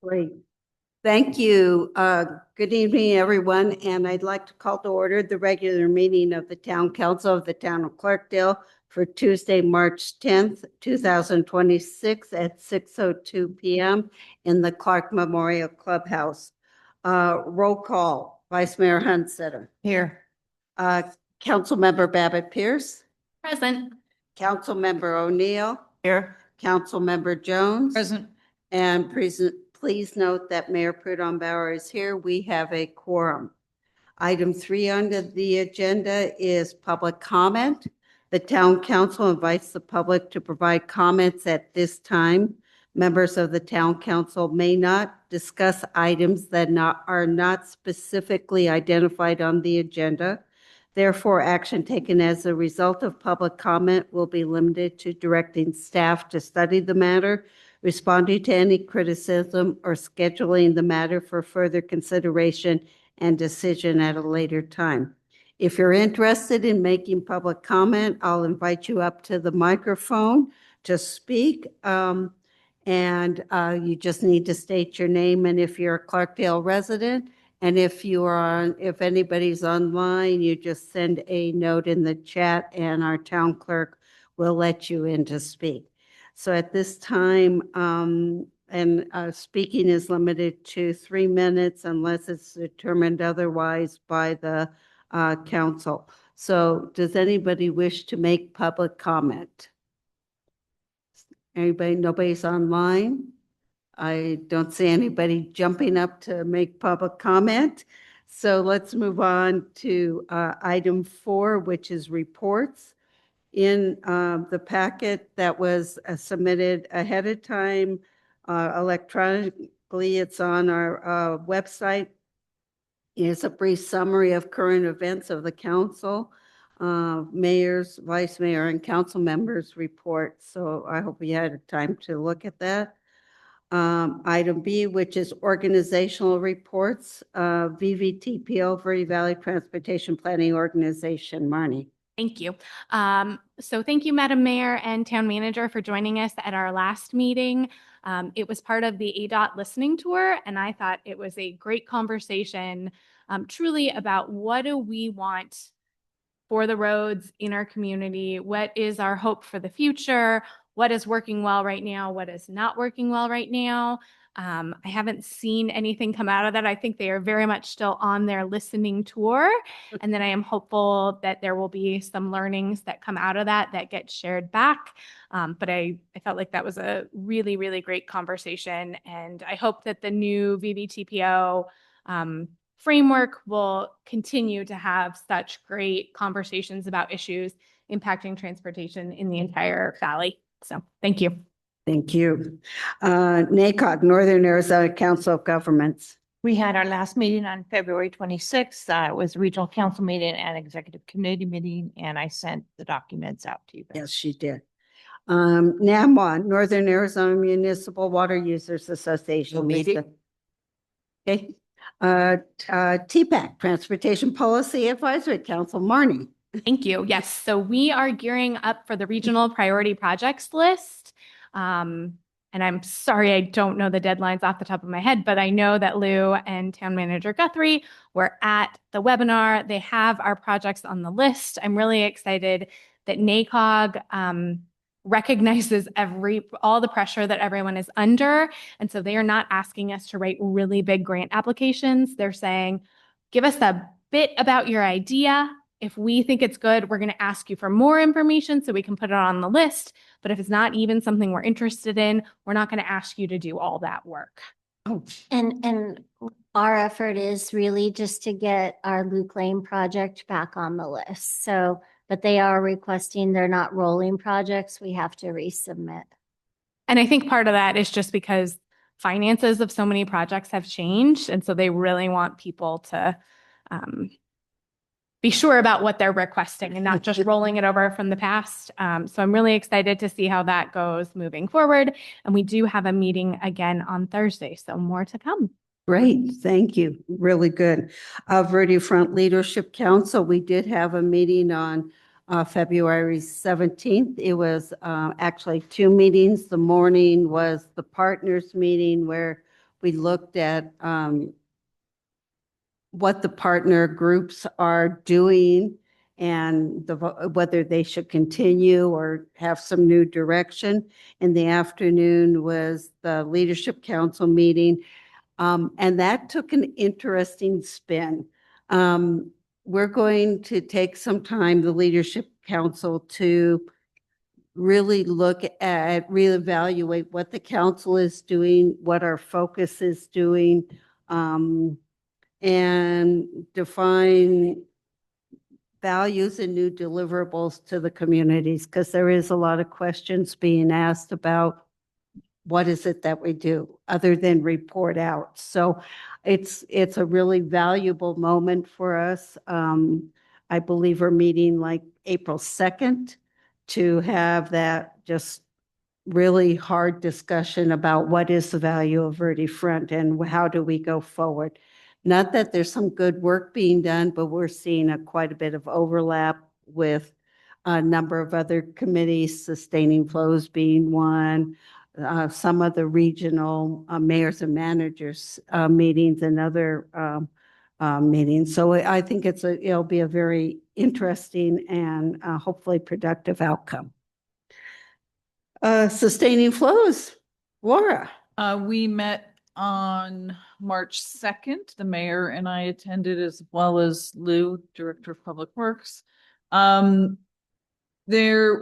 Great. Thank you. Good evening, everyone. And I'd like to call to order the regular meeting of the Town Council of the Town of Clarkdale for Tuesday, March 10th, 2026 at 6:02 p.m. in the Clark Memorial Clubhouse. Roll call. Vice Mayor Hunsitter. Here. Councilmember Babbitt Pierce. Present. Councilmember O'Neill. Here. Councilmember Jones. Present. And please note that Mayor Prudhomme Bauer is here. We have a quorum. Item 3 under the agenda is public comment. The town council invites the public to provide comments at this time. Members of the town council may not discuss items that are not specifically identified on the agenda. Therefore, action taken as a result of public comment will be limited to directing staff to study the matter, responding to any criticism, or scheduling the matter for further consideration and decision at a later time. If you're interested in making public comment, I'll invite you up to the microphone to speak. You just need to state your name and if you're a Clarkdale resident. And if anybody's online, you just send a note in the chat and our town clerk will let you in to speak. So at this time, speaking is limited to 3 minutes unless it's determined otherwise by the council. So does anybody wish to make public comment? Anybody? Nobody's online? I don't see anybody jumping up to make public comment. So let's move on to item 4, which is reports. In the packet that was submitted ahead of time electronically, it's on our website. It's a brief summary of current events of the council, mayor's, vice mayor, and council members' reports. So I hope you had time to look at that. Item B, which is organizational reports, VVTPO, Verde Valley Transportation Planning Organization. Marnie. Thank you. So thank you, Madam Mayor and Town Manager, for joining us at our last meeting. It was part of the ADOT listening tour, and I thought it was a great conversation, truly about what do we want for the roads in our community? What is our hope for the future? What is working well right now? What is not working well right now? I haven't seen anything come out of that. I think they are very much still on their listening tour. And then I am hopeful that there will be some learnings that come out of that get shared back. But I felt like that was a really, really great conversation. And I hope that the new VVTPO framework will continue to have such great conversations about issues impacting transportation in the entire valley. So thank you. Thank you. NACOG, Northern Arizona Council of Governments. We had our last meeting on February 26th. It was a regional council meeting and executive committee meeting, and I sent the documents out to you. Yes, she did. NAMWA, Northern Arizona Municipal Water Users Association. Meeting. Okay. TPAC, Transportation Policy Advisory Council. Marnie. Thank you. Yes. So we are gearing up for the regional priority projects list. And I'm sorry, I don't know the deadlines off the top of my head, but I know that Lou and Town Manager Guthrie were at the webinar. They have our projects on the list. I'm really excited that NACOG recognizes all the pressure that everyone is under. And so they are not asking us to write really big grant applications. They're saying, give us a bit about your idea. If we think it's good, we're going to ask you for more information so we can put it on the list. But if it's not even something we're interested in, we're not going to ask you to do all that work. Oh. And our effort is really just to get our Luke Lane project back on the list. So, but they are requesting, they're not rolling projects. We have to resubmit. And I think part of that is just because finances of so many projects have changed. And so they really want people to be sure about what they're requesting and not just rolling it over from the past. So I'm really excited to see how that goes moving forward. And we do have a meeting again on Thursday, so more to come. Great, thank you. Really good. Verde Front Leadership Council, we did have a meeting on February 17th. It was actually 2 meetings. The morning was the partners meeting where We looked at what the partner groups are doing and whether they should continue or have some new direction. In the afternoon was the Leadership Council meeting, and that took an interesting spin. We're going to take some time, the Leadership Council, to really look at, reevaluate what the council is doing, what our focus is doing, and define values and new deliverables to the communities, because there is a lot of questions being asked about what is it that we do other than report out. So it's a really valuable moment for us. I believe we're meeting like April 2nd to have that just really hard discussion about what is the value of Verde Front and how do we go forward. Not that there's some good work being done, but we're seeing quite a bit of overlap with a number of other committees, Sustaining Flows being one, some of the regional mayors and managers meetings and other meetings. So I think it'll be a very interesting and hopefully productive outcome. Sustaining Flows, Laura. We met on March 2nd. The mayor and I attended, as well as Lou, Director of Public Works. There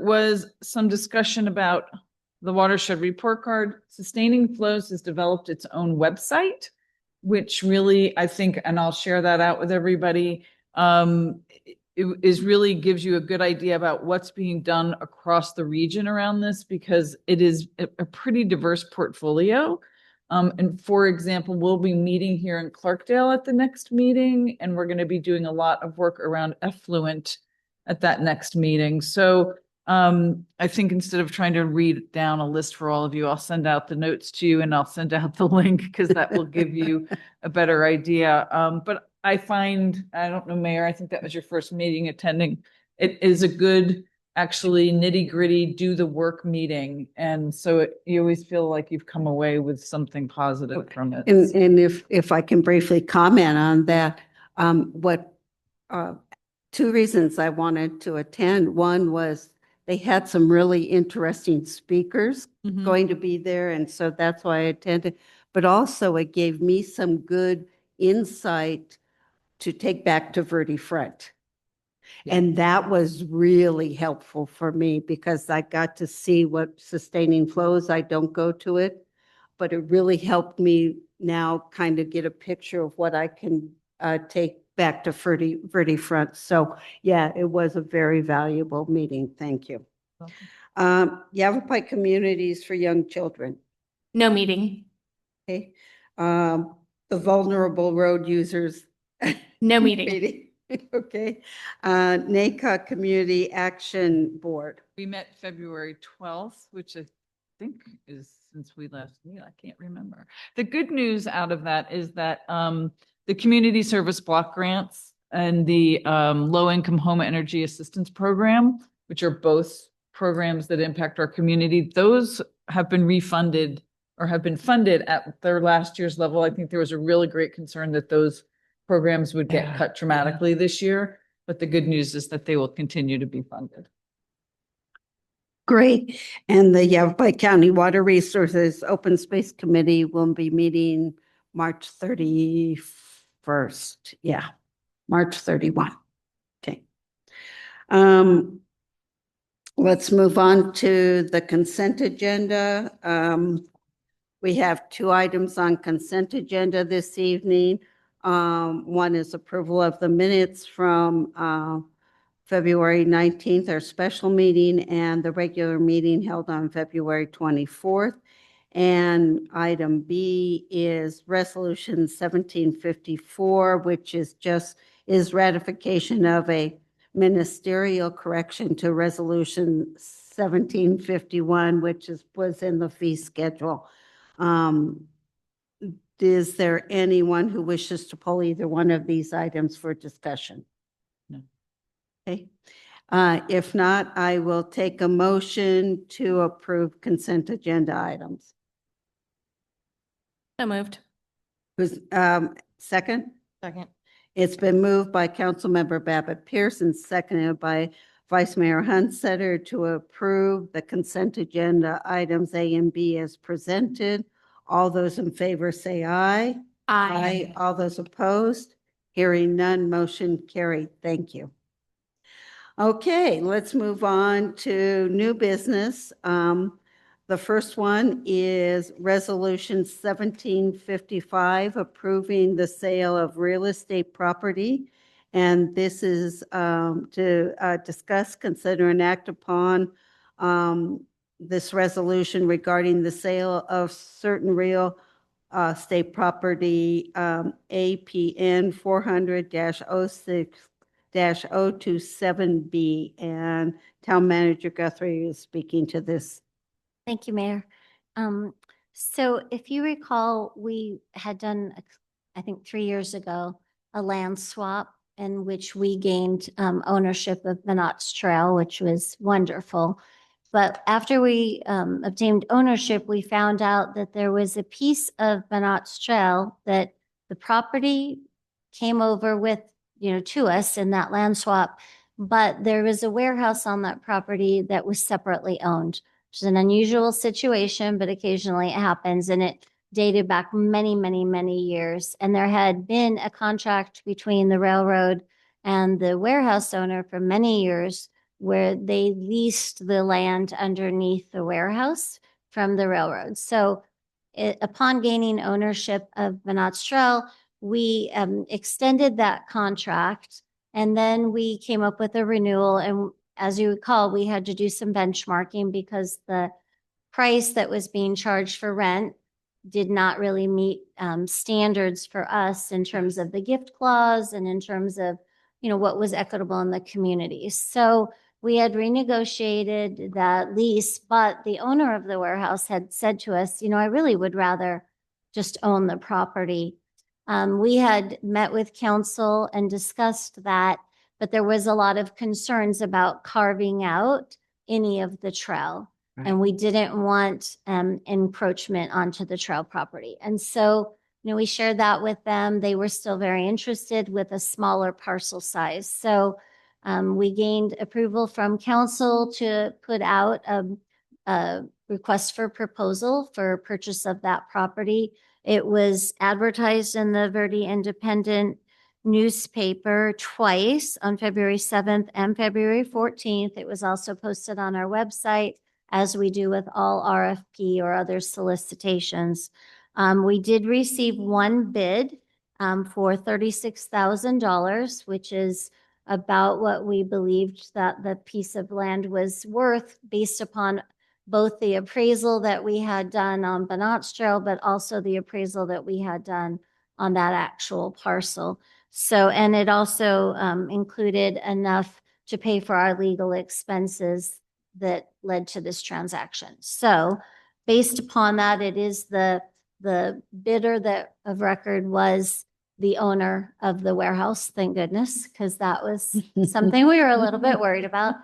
was some discussion about the watershed report card. Sustaining Flows has developed its own website, which really, I think, and I'll share that out with everybody, it really gives you a good idea about what's being done across the region around this, because it is a pretty diverse portfolio. And for example, we'll be meeting here in Clarkdale at the next meeting, and we're going to be doing a lot of work around effluent at that next meeting. So I think instead of trying to read down a list for all of you, I'll send out the notes to you and I'll send out the link, because that will give you a better idea. But I find, I don't know, Mayor, I think that was your first meeting attending. It is a good, actually nitty gritty, do the work meeting. And so you always feel like you've come away with something positive from it. And if I can briefly comment on that, two reasons I wanted to attend. One was they had some really interesting speakers Mhm. going to be there, and so that's why I attended. But also it gave me some good insight to take back to Verde Front. Yeah. And that was really helpful for me because I got to see what Sustaining Flows. I don't go to it, but it really helped me now kind of get a picture of what I can take back to Verde Front. So yeah, it was a very valuable meeting. Thank you. Yavapai Communities for Young Children. No meeting. Okay. The Vulnerable Road Users. No meeting. Meeting. Okay. NACA Community Action Board. We met February 12th, which I think is since we last meet. I can't remember. The good news out of that is that the community service block grants and the low-income home energy assistance program, which are both programs that impact our community, those have been refunded or have been funded at their last year's level. I think there was a really great concern that those programs would get cut dramatically this year, but the good news is that they will continue to be funded. Great. And the Yavapai County Water Resources Open Space Committee will be meeting March 31st. Yeah, March 31. Okay. Let's move on to the consent agenda. We have two items on consent agenda this evening. One is approval of the minutes from February 19th, our special meeting, and the regular meeting held on February 24th. And item B is Resolution 1754, which is ratification of a ministerial correction to Resolution 1751, which was in the fee schedule. Is there anyone who wishes to pull either one of these items for discussion? No. Okay. If not, I will take a motion to approve consent agenda items. So moved. Who's, second? Second. It's been moved by Councilmember Babbitt Pearson, seconded by Vice Mayor Hunsetter to approve the consent agenda items A and B as presented. All those in favor say aye. Aye. All those opposed? Hearing none, motion carried. Thank you. Okay, let's move on to new business. The first one is Resolution 1755, approving the sale of real estate property. And this is to discuss, consider, and act upon this resolution regarding the sale of certain real estate property, APN 400-06-027B. And Town Manager Guthrie is speaking to this. Thank you, Mayor. So if you recall, we had done, I think 3 years ago, a land swap in which we gained ownership of Minot's Trail, which was wonderful. But after we obtained ownership, we found out that there was a piece of Minot's Trail that the property came over with, to us in that land swap. But there was a warehouse on that property that was separately owned. Which is an unusual situation, but occasionally it happens. And it dated back many, many, many years. And there had been a contract between the railroad and the warehouse owner for many years where they leased the land underneath the warehouse from the railroad. So upon gaining ownership of Minot's Trail, we extended that contract. And then we came up with a renewal. And as you recall, we had to do some benchmarking because the price that was being charged for rent did not really meet standards for us in terms of the gift clause and in terms of, what was equitable in the community. So we had renegotiated that lease, but the owner of the warehouse had said to us, I really would rather just own the property. We had met with council and discussed that, but there was a lot of concerns about carving out any of the trail. Right. And we didn't want encroachment onto the trail property. And so, we shared that with them. They were still very interested with a smaller parcel size. So we gained approval from council to put out a request for proposal for purchase of that property. It was advertised in the Verde Independent newspaper twice on February 7th and February 14th. It was also posted on our website, as we do with all RFP or other solicitations. We did receive one bid for $36,000, which is about what we believed that the piece of land was worth based upon both the appraisal that we had done on Minot's Trail, but also the appraisal that we had done on that actual parcel. So, and it also included enough to pay for our legal expenses that led to this transaction. So based upon that, it is the bidder that of record was the owner of the warehouse, thank goodness, because that was something we were a little bit worried about.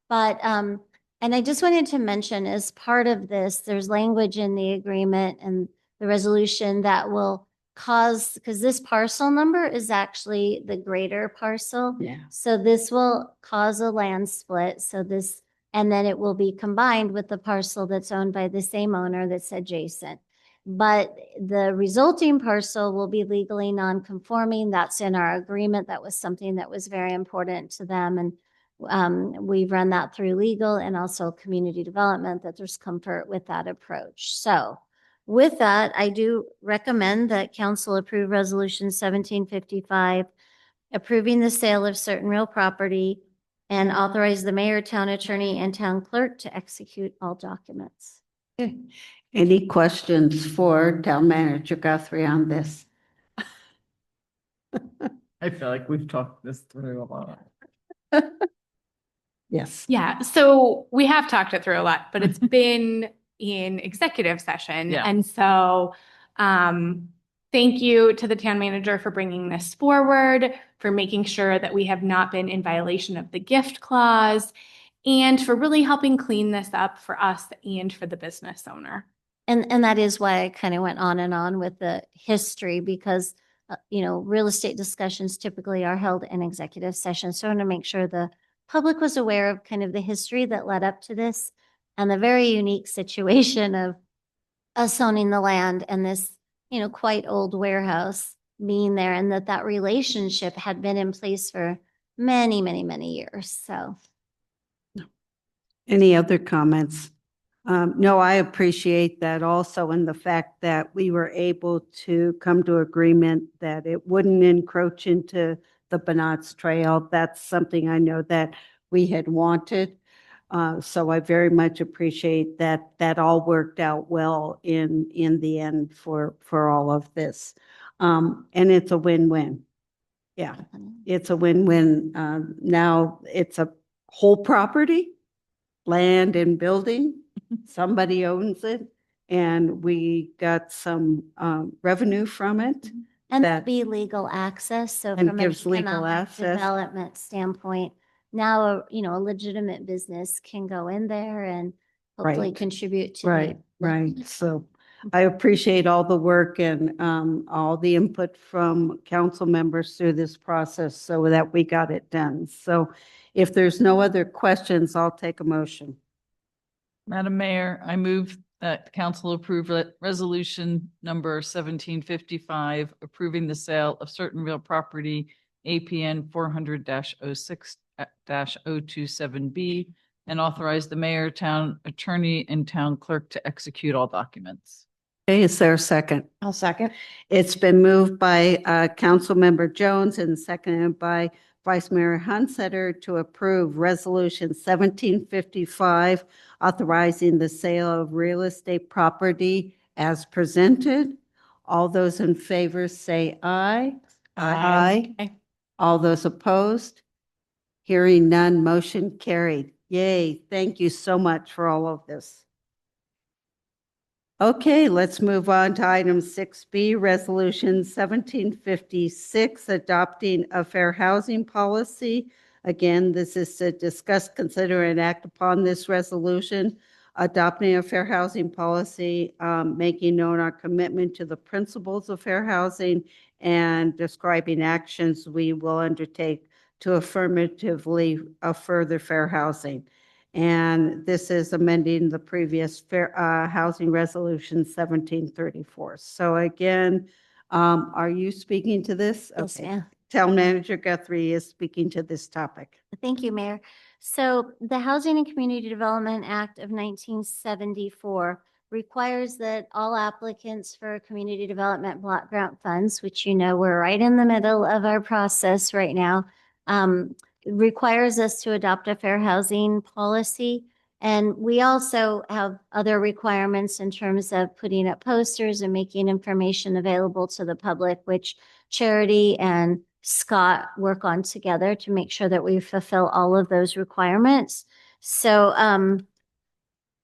But, and I just wanted to mention as part of this, there's language in the agreement and the resolution that will cause, because this parcel number is actually the greater parcel. Yeah. So this will cause a land split. So this, and then it will be combined with the parcel that's owned by the same owner that's adjacent. But the resulting parcel will be legally non-conforming. That's in our agreement. That was something that was very important to them. And we've run that through legal and also community development, that there's comfort with that approach. So with that, I do recommend that council approve resolution 1755, approving the sale of certain real property and authorize the mayor, town attorney, and town clerk to execute all documents. Okay. Any questions for Town Manager Guthrie on this? I feel like we've talked this through a lot. Yes. Yeah, so we have talked it through a lot, but it's been in executive session. Yeah. And so thank you to the town manager for bringing this forward, for making sure that we have not been in violation of the gift clause, and for really helping clean this up for us and for the business owner. And that is why I kind of went on and on with the history because, real estate discussions typically are held in executive session. So I want to make sure the public was aware of kind of the history that led up to this and the very unique situation of us owning the land and this, quite old warehouse being there and that relationship had been in place for many, many, many years. So. Any other comments? No, I appreciate that also, and the fact that we were able to come to agreement that it wouldn't encroach into the Bonnards Trail. That's something I know that we had wanted. So I very much appreciate that that all worked out well in the end for all of this. And it's a win-win. Yeah, it's a win-win. Now it's a whole property, land and building. Somebody owns it, and we got some revenue from it. And that- that'd be legal access. So And from an gives legal economic access. development standpoint, now, a legitimate business can go in there and hopefully Right. contribute to. Right, right. So I appreciate all the work and all the input from council members through this process so that we got it done. So if there's no other questions, I'll take a motion. Madam Mayor, I move that council approve resolution number 1755, approving the sale of certain real property, APN 400-06-027B, and authorize the mayor, town attorney, and town clerk to execute all documents. Okay, is there a second? I'll second. It's been moved by Councilmember Jones and seconded by Vice Mayor Hunsetter to approve Resolution 1755, authorizing the sale of real estate property as presented. All those in favor say aye. Aye. Aye. All those opposed? Hearing none, motion carried. Yay, thank you so much for all of this. Okay, let's move on to item 6B, Resolution 1756, adopting a fair housing policy. Again, this is to discuss, consider, and act upon this resolution, adopting a fair housing policy, making known our commitment to the principles of fair housing, and describing actions we will undertake to affirmatively further fair housing. And this is amending the previous fair housing resolution 1734. So again, are you speaking to this? Yes, Okay. ma'am. Town Manager Guthrie is speaking to this topic. Thank you, Mayor. So the Housing and Community Development Act of 1974 requires that all applicants for community development block grant funds, which we're right in the middle of our process right now, requires us to adopt a fair housing policy. And we also have other requirements in terms of putting up posters and making information available to the public, which Charity and Scott work on together to make sure that we fulfill all of those requirements. So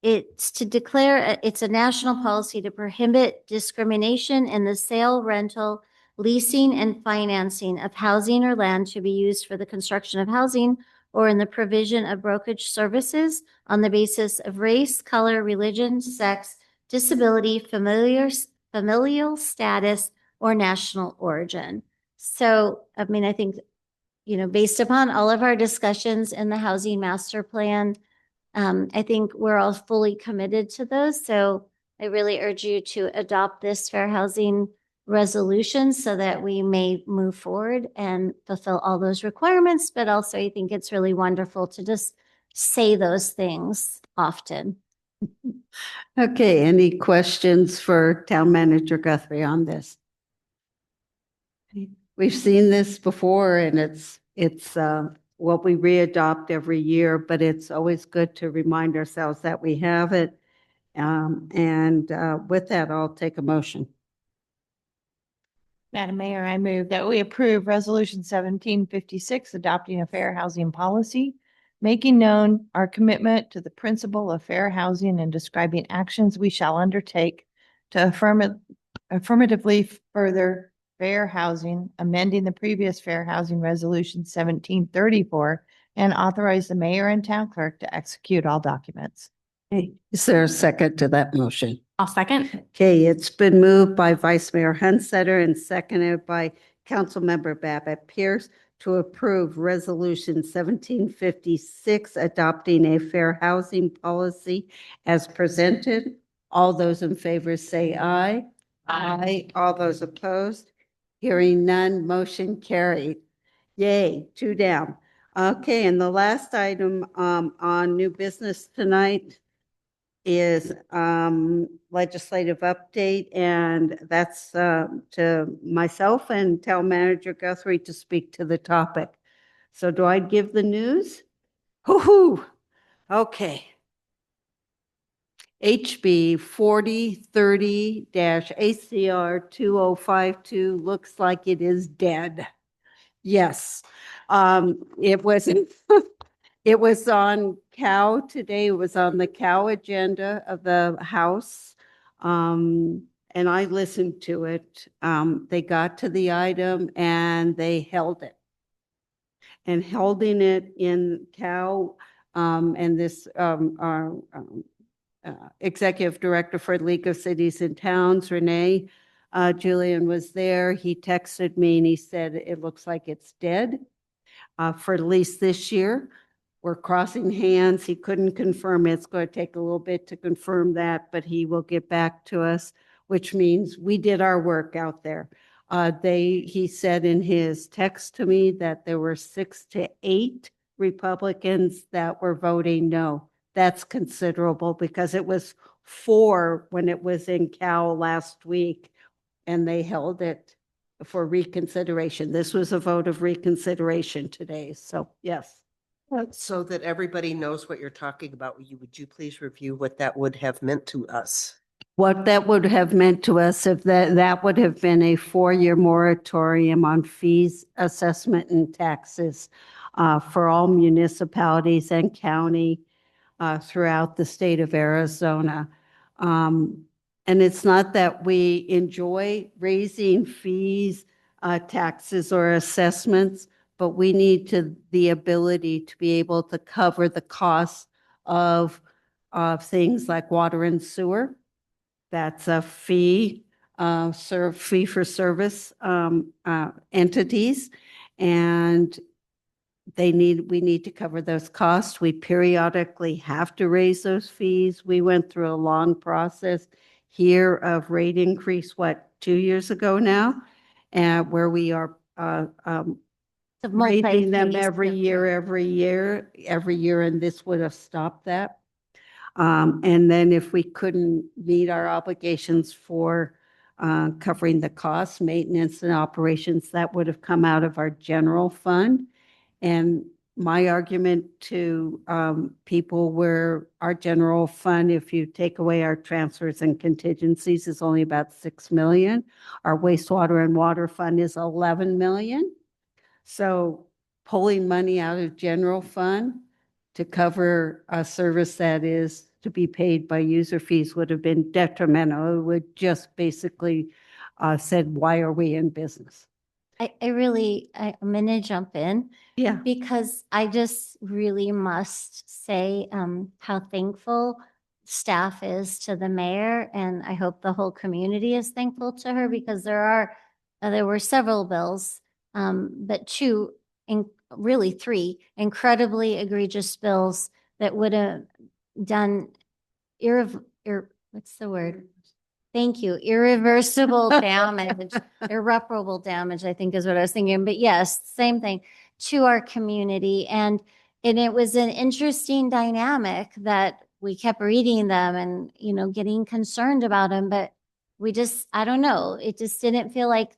it's to declare, it's a national policy to prohibit discrimination in the sale, rental, leasing, and financing of housing or land to be used for the construction of housing or in the provision of brokerage services on the basis of race, color, religion, sex, disability, familial status, or national origin. So, I think, based upon all of our discussions in the housing master plan, I think we're all fully committed to those. So I really urge you to adopt this fair housing resolution so that we may move forward and fulfill all those requirements. But also, I think it's really wonderful to just say those things often. Okay, any questions for Town Manager Guthrie on this? We've seen this before, and it's what we readopt every year, but it's always good to remind ourselves that we have it. And with that, I'll take a motion. Madam Mayor, I move that we approve Resolution 1756, adopting a fair housing policy, making known our commitment to the principle of fair housing and describing actions we shall undertake to affirmatively further fair housing, amending the previous fair housing resolution 1734, and authorize the mayor and town clerk to execute all documents. Okay, is there a second to that motion? I'll second. Okay, it's been moved by Vice Mayor Hunsetter and seconded by Councilmember Babbitt Pierce to approve Resolution 1756, adopting a fair housing policy as presented. All those in favor say aye. Aye. All those opposed? Hearing none, motion carried. Yay, 2 down. Okay, and the last item on new business tonight is legislative update, and that's to myself and Town Manager Guthrie to speak to the topic. So do I give the news? Hoo-hoo! Okay. HB 4030-ACR 2052 looks like it is dead. Yes, it was, it was on COW today. It was on the COW agenda of the House. And I listened to it. They got to the item and they held it. And holding it in COW, and this, our Executive Director for League of Cities and Towns, Renee Julian, was there. He texted me and he said, it looks like it's dead for at least this year. We're crossing hands. He couldn't confirm it. It's going to take a little bit to confirm that, but he will get back to us, which means we did our work out there. He said in his text to me that there were 6 to 8 Republicans that were voting no. That's considerable because it was 4 when it was in Cal last week, and they held it for reconsideration. This was a vote of reconsideration today. So yes. So that everybody knows what you're talking about, would you please review what that would have meant to us? What that would have meant to us if that would have been a 4-year moratorium on fees, assessment, and taxes for all municipalities and county throughout the state of Arizona. And it's not that we enjoy raising fees, taxes, or assessments, but we need the ability to be able to cover the costs of things like water and sewer. That's a fee for service entities, and we need to cover those costs. We periodically have to raise those fees. We went through a long process here of rate increase, 2 years ago now, and where we are The raising them multi-phase every year, and this would have stopped that. And then if we couldn't meet our obligations for covering the costs, maintenance and operations, that would have come out of our general fund. And my argument to people were our general fund, if you take away our transfers and contingencies, is only about 6 million. Our wastewater and water fund is 11 million. So pulling money out of general fund to cover a service that is to be paid by user fees would have been detrimental. It would just basically said, why are we in business? I'm going to jump in Yeah. because I just really must say how thankful staff is to the mayor, and I hope the whole community is thankful to her because there were several bills, but 2, really 3 incredibly egregious bills that would have done what's the word? Thank you. Irreversible damage, irreparable damage, I think is what I was thinking. But yes, same thing to our community. And it was an interesting dynamic that we kept reading them and, getting concerned about them. But I don't know, it just didn't feel like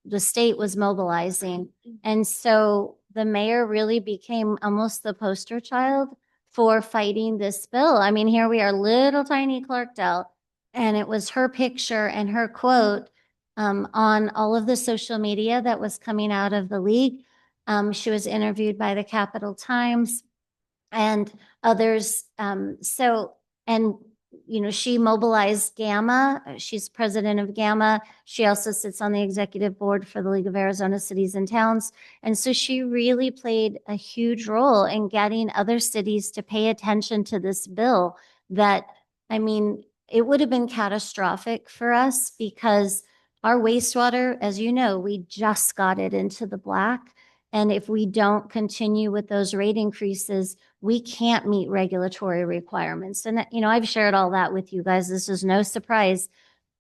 the state was mobilizing. And so the mayor really became almost the poster child for fighting this bill. I mean, here we are, little tiny Clarkdale. And it was her picture and her quote on all of the social media that was coming out of the league. She was interviewed by the Capital Times and others. She mobilized Gamma. She's president of Gamma. She also sits on the executive board for the League of Arizona Cities and Towns. And so she really played a huge role in getting other cities to pay attention to this bill that, I mean, it would have been catastrophic for us because our wastewater, as you know, we just got it into the black. And if we don't continue with those rate increases, we can't meet regulatory requirements. And, I've shared all that with you guys. This is no surprise.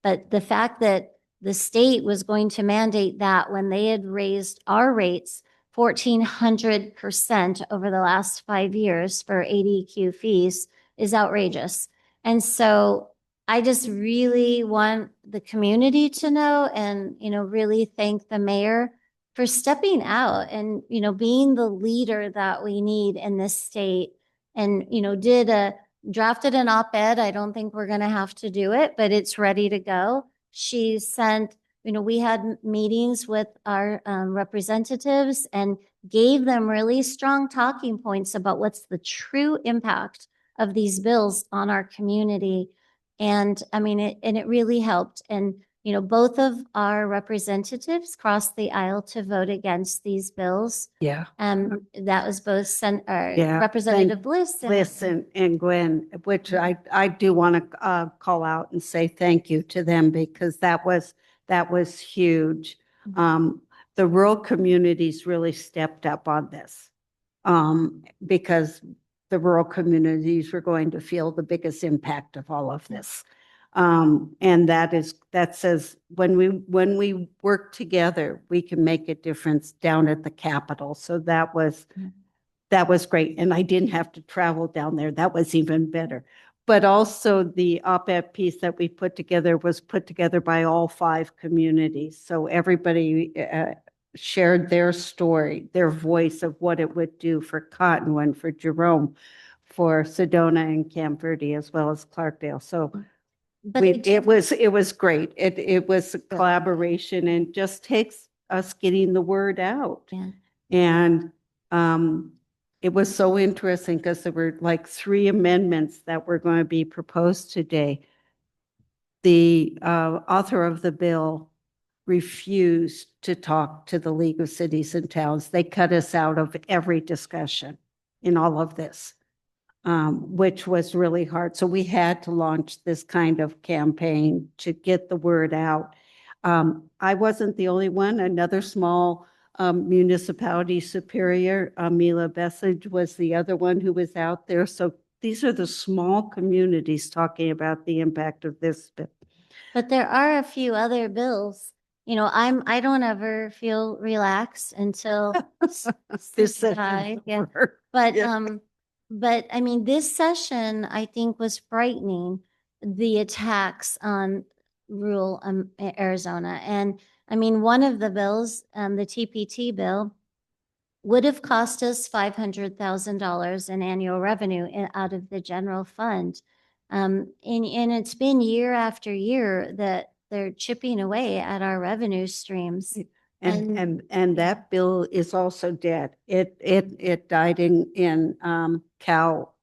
But the fact that the state was going to mandate that when they had raised our rates 1,400% over the last 5 years for ADQ fees is outrageous. And so I just really want the community to know and, really thank the mayor for stepping out and, being the leader that we need in this state and, drafted an op-ed. I don't think we're going to have to do it, but it's ready to go. She sent, we had meetings with our representatives and gave them really strong talking points about what's the true impact of these bills on our community. And I mean, it really helped. And, both of our representatives crossed the aisle to vote against these bills. Yeah. That was both Yeah, Representative Bliss. And Gwen, which I do want to call out and say thank you to them because that was huge. The rural communities really stepped up on this because the rural communities were going to feel the biggest impact of all of this. And that says when we work together, we can make a difference down at the Capitol. So that was great. And I didn't have to travel down there. That was even better. But also the op-ed piece that we put together was put together by all 5 communities. So everybody shared their story, their voice of what it would do for Cottonwood, for Jerome, for Sedona and Camp Verde, as well as Clarkdale. So But it was great. It was a collaboration and just takes us getting the word out. Yeah. And it was so interesting because there were like 3 amendments that were going to be proposed today. The author of the bill refused to talk to the League of Cities and Towns. They cut us out of every discussion in all of this, which was really hard. So we had to launch this kind of campaign to get the word out. I wasn't the only one. Another small municipality, Superior, Mila Bessage, was the other one who was out there. So these are the small communities talking about the impact of this bill. But there are a few other bills. I don't ever feel relaxed until This session. Yeah. over. But Yeah. but I mean, this session I think was frightening, the attacks on rural Arizona. And I mean, one of the bills, the TPT bill, would have cost us $500,000 in annual revenue out of the general fund. And it's been year after year that they're chipping away at our revenue streams. And that bill is also dead. It died in Cal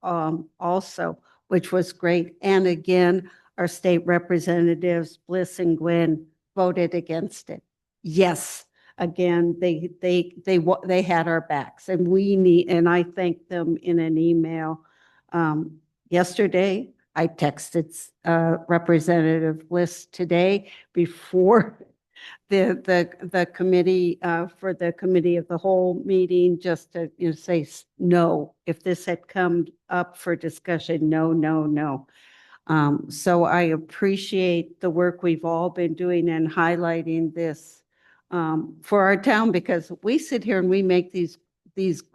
also, which was great. And again, our state representatives, Bliss and Gwynn, voted against it. Yes, again, they had our backs, and I thanked them in an email yesterday. I texted Representative Bliss today before the committee for the committee of the whole meeting, just to say no. If this had come up for discussion, no. So I appreciate the work we've all been doing and highlighting this for our town, because we sit here and we make these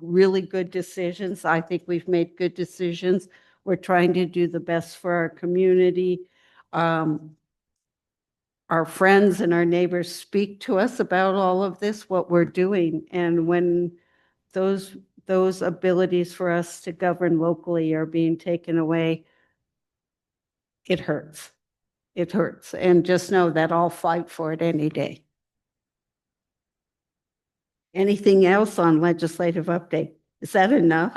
really good decisions. I think we've made good decisions. We're trying to do the best for our community. Our friends and our neighbors speak to us about all of this, what we're doing. And when those abilities for us to govern locally are being taken away, it hurts. It hurts. And just know that I'll fight for it any day. Anything else on legislative update? Is that enough?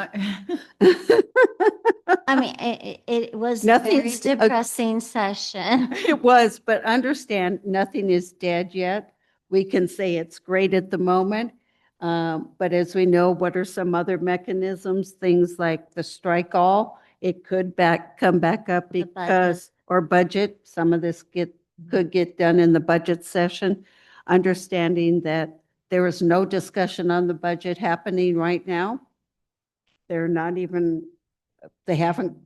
I mean, it was a very Nothing's- depressing session. It was, but understand, nothing is dead yet. We can say it's great at the moment. But as we know, what are some other mechanisms? Things like the strike all it could come back up The budget. because, or budget, some of this could get done in the budget session, understanding that there is no discussion on the budget happening right now. They're not even, they haven't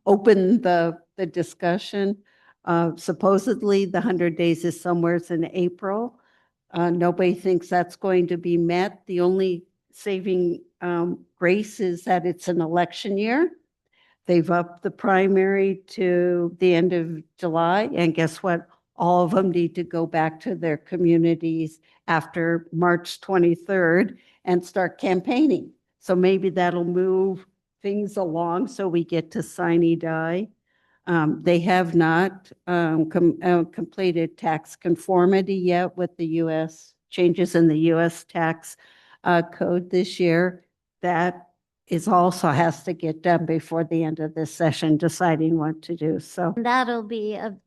opened the discussion. Supposedly, the 100 days is somewhere in April. Nobody thinks that's going to be met. The only saving grace is that it's an election year. They've upped the primary to the end of July, and guess what? All of them need to go back to their communities after March 23rd and start campaigning. So maybe that'll move things along so we get to sine die. They have not completed tax conformity yet with the U.S. changes in the U.S. tax code this year. That is also has to get done before the end of this session, deciding what to do. So That'll be an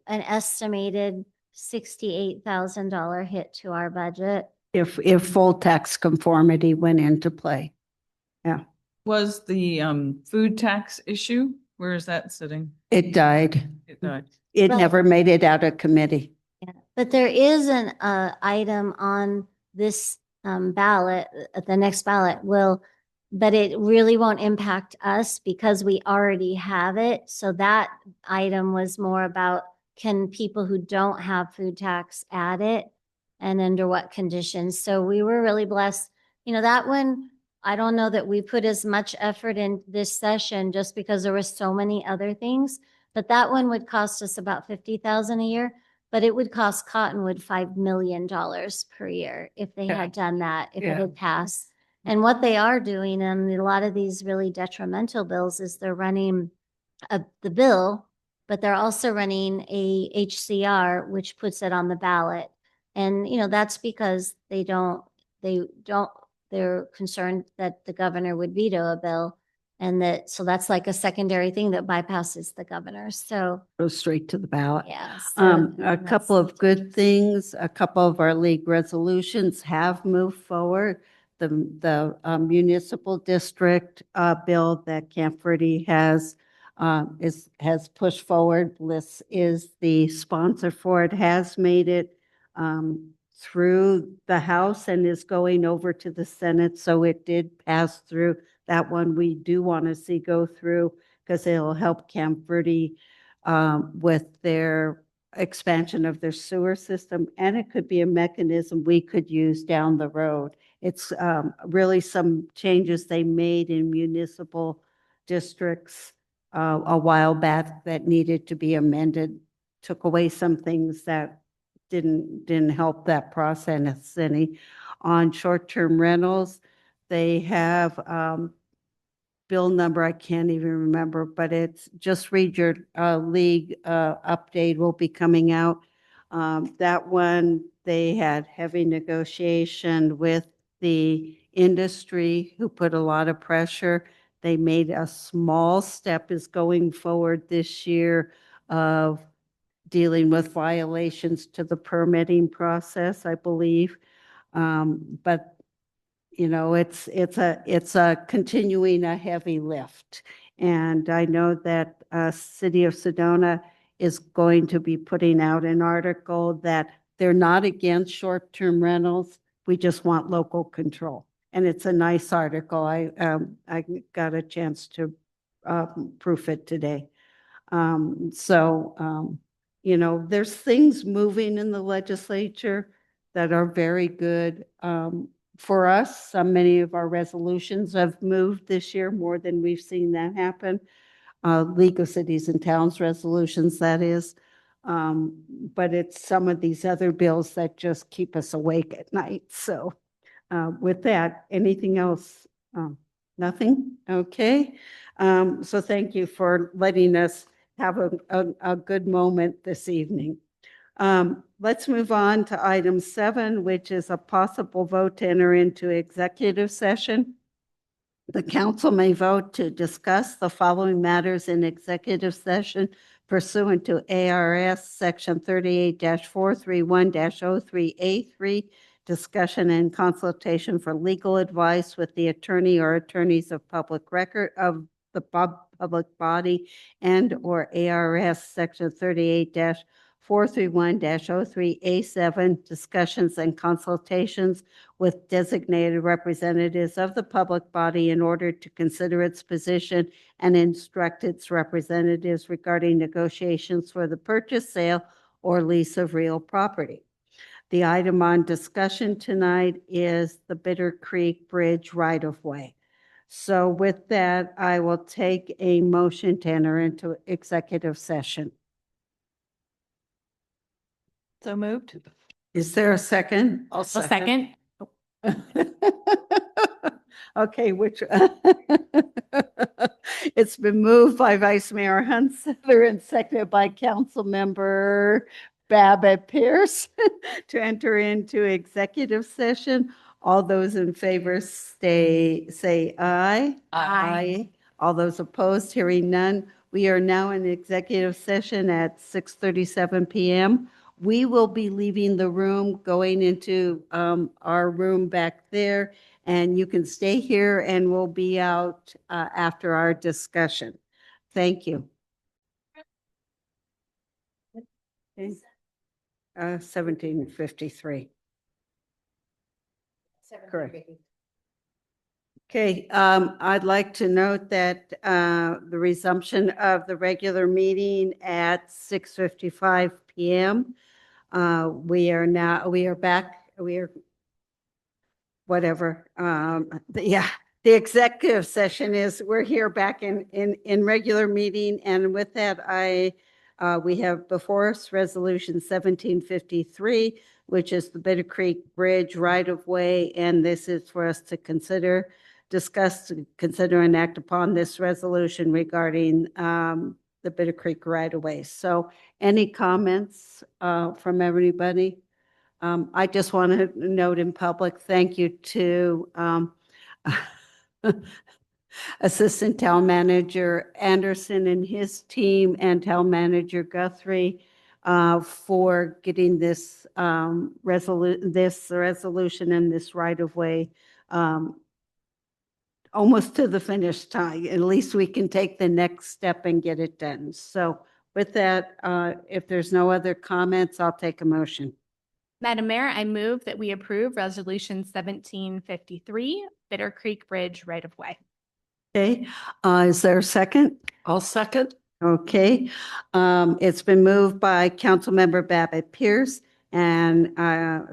estimated $68,000 hit to our budget. if full tax conformity went into play. Was the food tax issue, where is that sitting? It died. It died. It Well- never made it out of committee. Yeah. But there is an item on this ballot, the next ballot but it really won't impact us because we already have it. So that item was more about, can people who don't have food tax add it and under what conditions? So we were really blessed. You know, that one, I don't know that we put as much effort in this session just because there were so many other things, but that one would cost us about $50,000 a year, but it would cost Cottonwood $5 million per year if they had done that, if it Yeah. had passed. And what they are doing, and a lot of these really detrimental bills, is they're running the bill, but they're also running a HCR, which puts it on the ballot. And, you know, that's because they're concerned that the governor would veto a bill. And so that's like a secondary thing that bypasses the governor. So, Go straight to the ballot. yeah. A couple of good things, a couple of our league resolutions have moved forward. The municipal district bill that Camp Verde has pushed forward. Bliss is the sponsor for it, has made it through the House and is going over to the Senate. So it did pass through. That one we do want to see go through because it'll help Camp Verde with their expansion of their sewer system. And it could be a mechanism we could use down the road. It's really some changes they made in municipal districts a while back that needed to be amended, took away some things that didn't help that process any. On short-term rentals, they have bill number, I can't even remember, but it's just read your league update will be coming out. That one, they had heavy negotiation with the industry who put a lot of pressure. They made a small step is going forward this year of dealing with violations to the permitting process, I believe. But you know, it's a continuing a heavy lift. And I know that City of Sedona is going to be putting out an article that they're not against short-term rentals. We just want local control. And it's a nice article. I got a chance to proof it today. You know, there's things moving in the legislature that are very good for us. Many of our resolutions have moved this year more than we've seen that happen. League of Cities and Towns resolutions, that is. But it's some of these other bills that just keep us awake at night. So with that, anything else? Nothing? Okay. So thank you for letting us have a good moment this evening. Let's move on to item 7, which is a possible vote to enter into executive session. The council may vote to discuss the following matters in executive session pursuant to ARS Section 38-431-03A3, discussion and consultation for legal advice with the attorney or attorneys of public record of the public body and/or ARS Section 38-431-03A7, discussions and consultations with designated representatives of the public body in order to consider its position and instruct its representatives regarding negotiations for the purchase, sale, or lease of real property. The item on discussion tonight is the Bitter Creek Bridge right-of-way. So with that, I will take a motion to enter into executive session. So moved. Is there a second? A second. Okay, which, it's been moved by Vice Mayor Hunsucker and seconded by Councilmember Babbitt Pierce to enter into executive session. All those in favor say aye. Aye. All those opposed, hearing none. We are now in executive session at 6:37 PM. We will be leaving the room, going into our room back there, and you can stay here and we'll be out after our discussion. Thank you. Okay. 17:53. Correct. Okay, I'd like to note that the resumption of the regular meeting at 6:55 PM. We are back, whatever. The executive session is, we're here back in regular meeting. And with that, we have before us Resolution 1753, which is the Bitter Creek Bridge right-of-way. And this is for us to discuss, consider, and act upon this resolution regarding the Bitter Creek right-of-way. So any comments from everybody? I just want to note in public, thank you to Assistant Town Manager Anderson and his team and Town Manager Guthrie for getting this resolution and this right-of-way almost to the finish time. At least we can take the next step and get it done. So with that, if there's no other comments, I'll take a motion. Madam Mayor, I move that we approve Resolution 1753, Bitter Creek Bridge right-of-way. Okay, is there a second? I'll second. Okay, it's been moved by Councilmember Babbitt Pierce and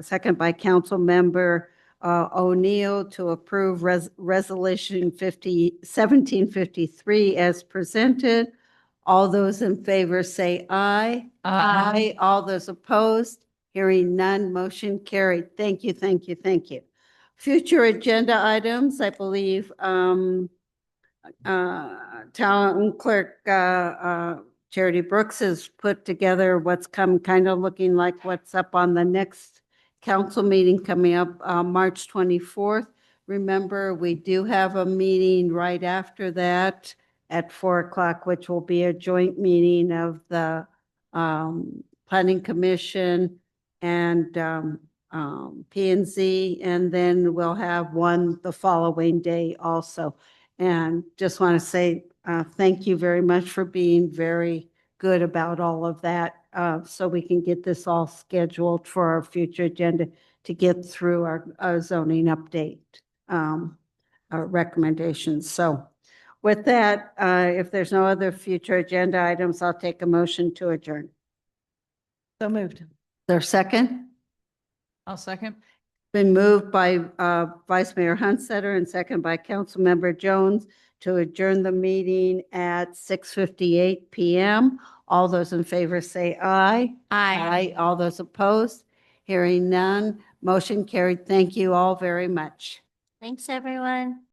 second by Councilmember O'Neill to approve Resolution 1753 as presented. All those in favor say aye. Aye. All those opposed, hearing none, motion carried. Thank you, thank you, thank you. Future agenda items, I believe, Town Clerk Charity Brooks has put together what's kind of looking like what's up on the next council meeting coming up March 24th. Remember, we do have a meeting right after that at 4 o'clock, which will be a joint meeting of the Planning Commission and P&Z, and then we'll have one the following day also. And just want to say thank you very much for being very good about all of that, so we can get this all scheduled for our future agenda to get through our zoning update our recommendations. So with that, if there's no other future agenda items, I'll take a motion to adjourn. So moved. There a second? I'll second. Been moved by Vice Mayor Hunsucker and second by Councilmember Jones to adjourn the meeting at 6:58 PM. All those in favor say aye. Aye. All those opposed? Hearing none, motion carried. Thank you all very much. Thanks, everyone.